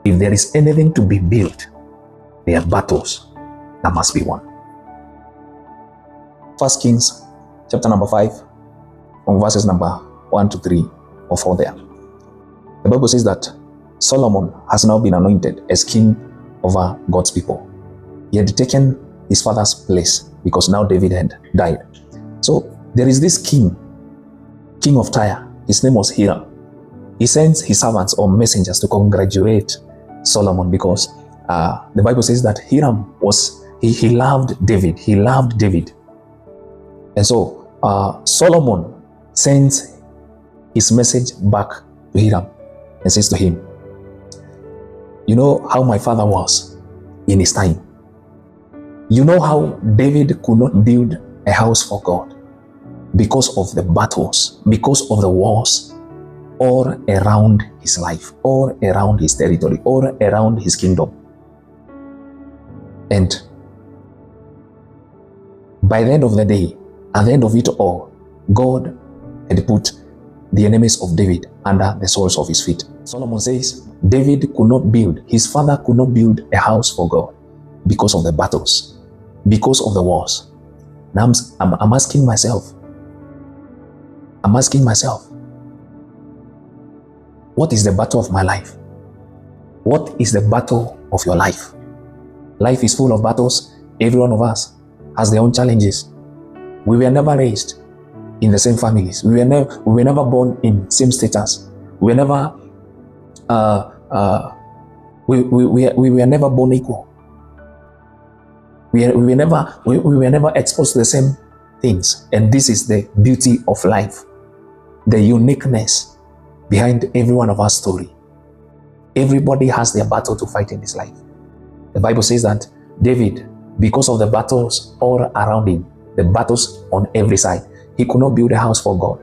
If there is anything to be built, there are battles that must be won. 1 Kings chapter number 5, from verses number 1 to 3 or 4 there. The Bible says that Solomon has now been anointed as king over God's people. He had taken his father's place because now David had died. So there is this king of Tyre. His name was Hiram. He sends his servants or messengers to congratulate Solomon because the Bible says that Hiram he loved David. He loved David. And so Solomon sends his message back to Hiram and says to him, you know how my father was in his time. You know how David could not build a house for God because of the battles, because of the wars all around his life, all around his territory, all around his kingdom. And by the end of the day, at the end of it all, God had put the enemies of David under the soles of his feet. Solomon says David could not build, his father could not build a house for God because of the battles, because of the wars. Now I'm asking myself, what is the battle of my life? What is the battle of your life? Life is full of battles. Every one of us has their own challenges. We were never raised in the same families. We were never born in same status. We were never we were never born equal. We were never exposed to the same things. And this is the beauty of life, the uniqueness behind every one of our story. Everybody has their battle to fight in this life. The Bible says that David, because of the battles all around him, the battles on every side, he could not build a house for God.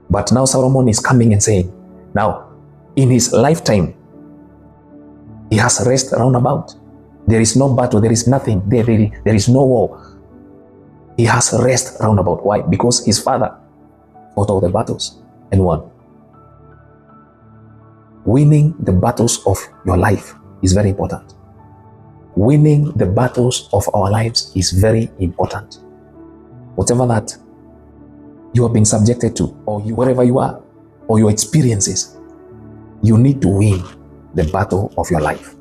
But now Solomon is coming and saying, now, in his lifetime, he has rest round about. There is no battle, there is nothing, there is no war. He has rest round about. Why? Because his father fought all the battles and won. Winning the battles of your life is very important. Winning the battles of our lives is very important. Whatever that you have been subjected to, or wherever you are, or your experiences, you need to win the battle of your life.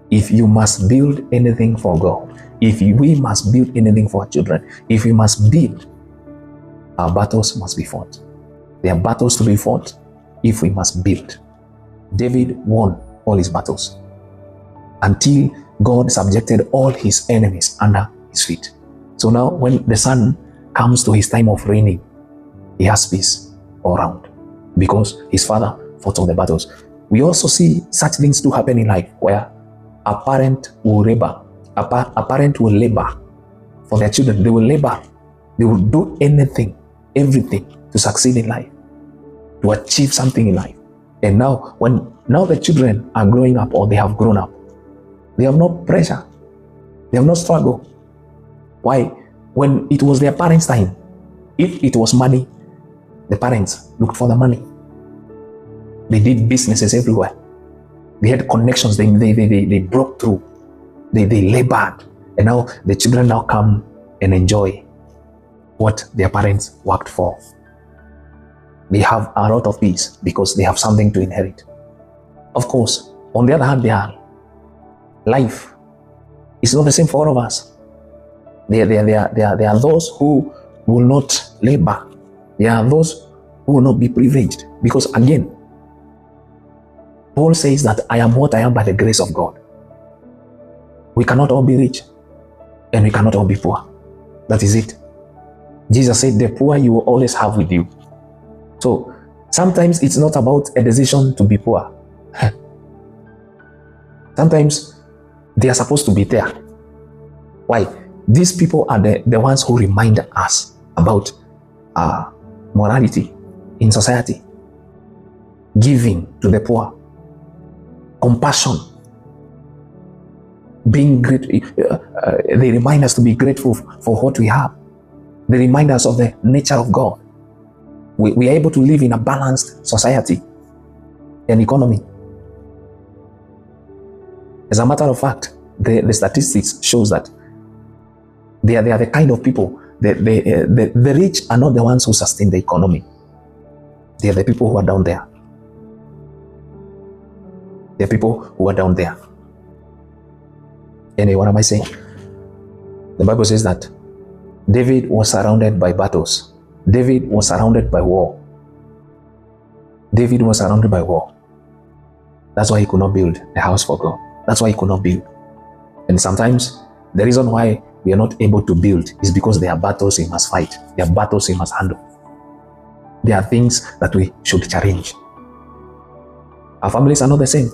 If you must build anything for God, we must build anything for our children, if we must build, our battles must be fought. There are battles to be fought if we must build. David won all his battles until God subjected all his enemies under his feet. So now when the son comes to his time of reigning, he has peace all around because his father fought all the battles. We also see such things to happen in life where a parent will labor for their children. They will labor. They will do anything, everything to succeed in life, to achieve something in life. And now the children are growing up, or they have grown up, they have no pressure. They have no struggle. Why? When it was their parents' time, if it was money, the parents looked for the money. They did businesses everywhere. They had connections. They broke through. They labored. And now the children now come and enjoy what their parents worked for. They have a lot of peace because they have something to inherit. Of course, on the other hand, life is not the same for all of us. There are those who will not labor. There are those who will not be privileged. Because again, Paul says that I am what I am by the grace of God. We cannot all be rich and we cannot all be poor. That is it. Jesus said, the poor you will always have with you. So sometimes it's not about a decision to be poor. Sometimes they are supposed to be there. Why? These people are the ones who remind us about morality in society, giving to the poor, compassion, being great. They remind us to be grateful for what we have. They remind us of the nature of God. We are able to live in a balanced society and economy. As a matter of fact, the statistics shows that they are the kind of people, the rich are not the ones who sustain the economy. They are the people who are down there. They are people who are down there. Anyway, what am I saying? The Bible says that David was surrounded by battles. David was surrounded by war. David was surrounded by war. That's why he could not build a house for God. That's why he could not build. And sometimes the reason why we are not able to build is because there are battles we must fight. There are battles we must handle. There are things that we should challenge. Our families are not the same.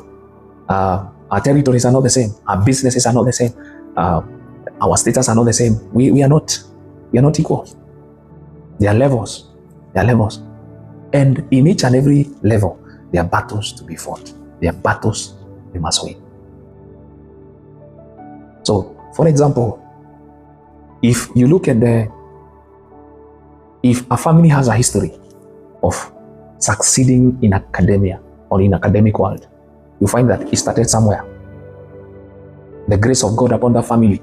Our territories are not the same. Our businesses are not the same. Our status are not the same. We are not equal. There are levels. There are levels. And in each and every level, there are battles to be fought. There are battles we must win. So, for example, if you look at if a family has a history of succeeding in academia or in academic world, you find that it started somewhere. The grace of God upon that family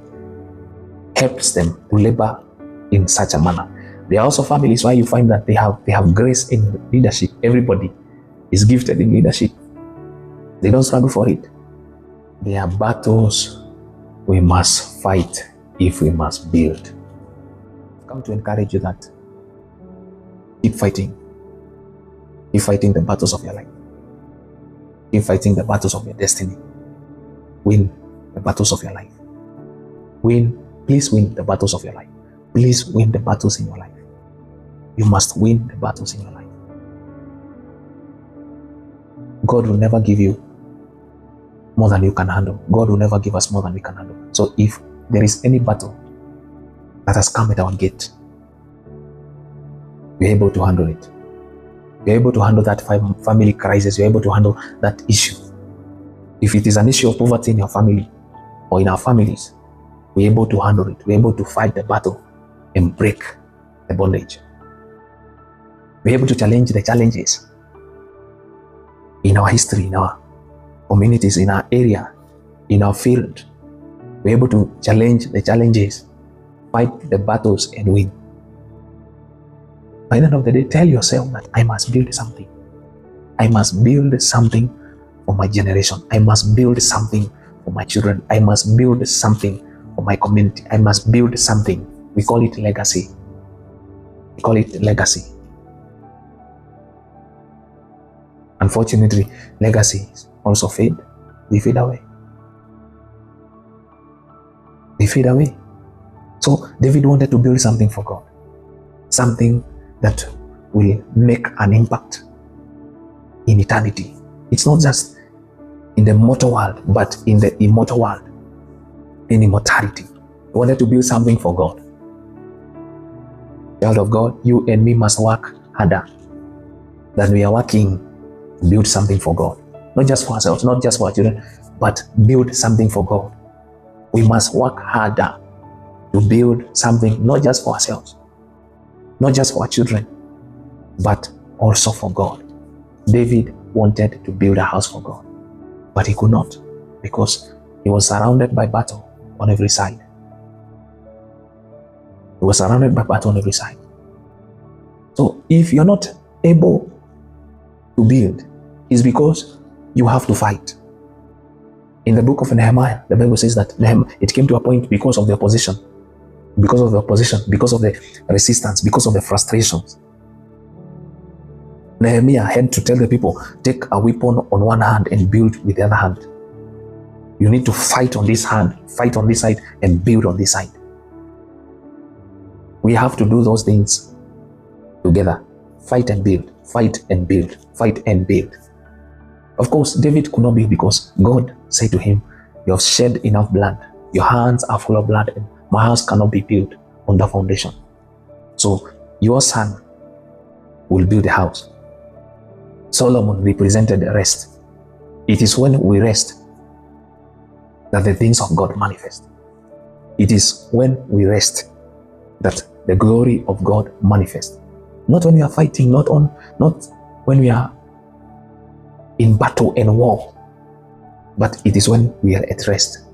helps them to labor in such a manner. There are also families where you find that they have grace in leadership. Everybody is gifted in leadership. They don't struggle for it. There are battles we must fight if we must build. I've come to encourage you that keep fighting. Keep fighting the battles of your life. Keep fighting the battles of your destiny. Win the battles of your life. Please win the battles of your life. Please win the battles in your life. You must win the battles in your life. God will never give you more than you can handle. God will never give us more than we can handle. So if there is any battle that has come at our gate, we're able to handle it. We're able to handle that family crisis. We're able to handle that issue. If it is an issue of poverty in your family or in our families, we're able to handle it. We're able to fight the battle and break the bondage. We're able to challenge the challenges in our history, in our communities, in our area, in our field. We're able to challenge the challenges, fight the battles, and win. By the end of the day, tell yourself that I must build something. I must build something for my generation. I must build something for my children. I must build something for my community. I must build something. We call it legacy. We call it legacy. Unfortunately, legacies also fade. They fade away. They fade away. So David wanted to build something for God. Something that will make an impact in eternity. It's not just in the mortal world, but in the immortal world, in immortality. He wanted to build something for God. Child of God, you and me must work harder than we are working to build something for God. Not just for ourselves, not just for our children, but build something for God. We must work harder to build something, not just for ourselves, not just for our children, but also for God. David wanted to build a house for God, but he could not because he was surrounded by battle on every side. He was surrounded by battle on every side. So if you're not able to build, it's because you have to fight. In the book of Nehemiah, the Bible says that it came to a point because of the opposition, because of the resistance, because of the frustrations. Nehemiah had to tell the people, take a weapon on one hand and build with the other hand. You need to fight on this hand, fight on this side, and build on this side. We have to do those things together. Fight and build, fight and build, fight and build. Of course, David could not build because God said to him, you have shed enough blood. Your hands are full of blood, and my house cannot be built on the foundation. So your son will build a house. Solomon represented rest. It is when we rest that the things of God manifest. It is when we rest that the glory of God manifests. Not when we are fighting, not when we are in battle and war. But it is when we are at rest,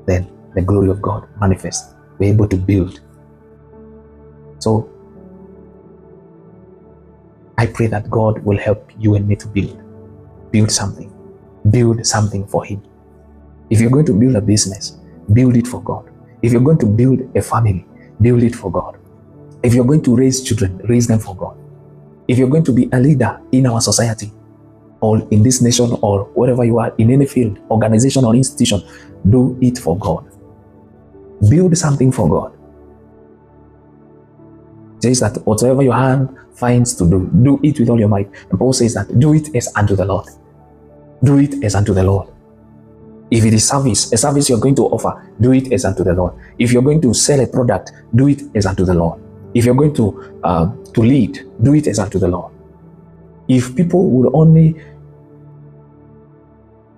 then the glory of God manifests. We're able to build. So I pray that God will help you and me to build something. Build something for Him. If you're going to build a business, build it for God. If you're going to build a family, build it for God. If you're going to raise children, raise them for God. If you're going to be a leader in our society, or in this nation, or wherever you are, in any field, organization or institution, do it for God. Build something for God. It says that whatever your hand finds to do, do it with all your might. And Paul says that do it as unto the Lord. Do it as unto the Lord. If it is service, a service you're going to offer, do it as unto the Lord. If you're going to sell a product, do it as unto the Lord. If you're going to lead, do it as unto the Lord. If people would only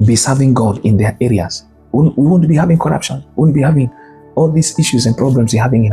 be serving God in their areas, we won't be having corruption. We won't be having all these issues and problems we're having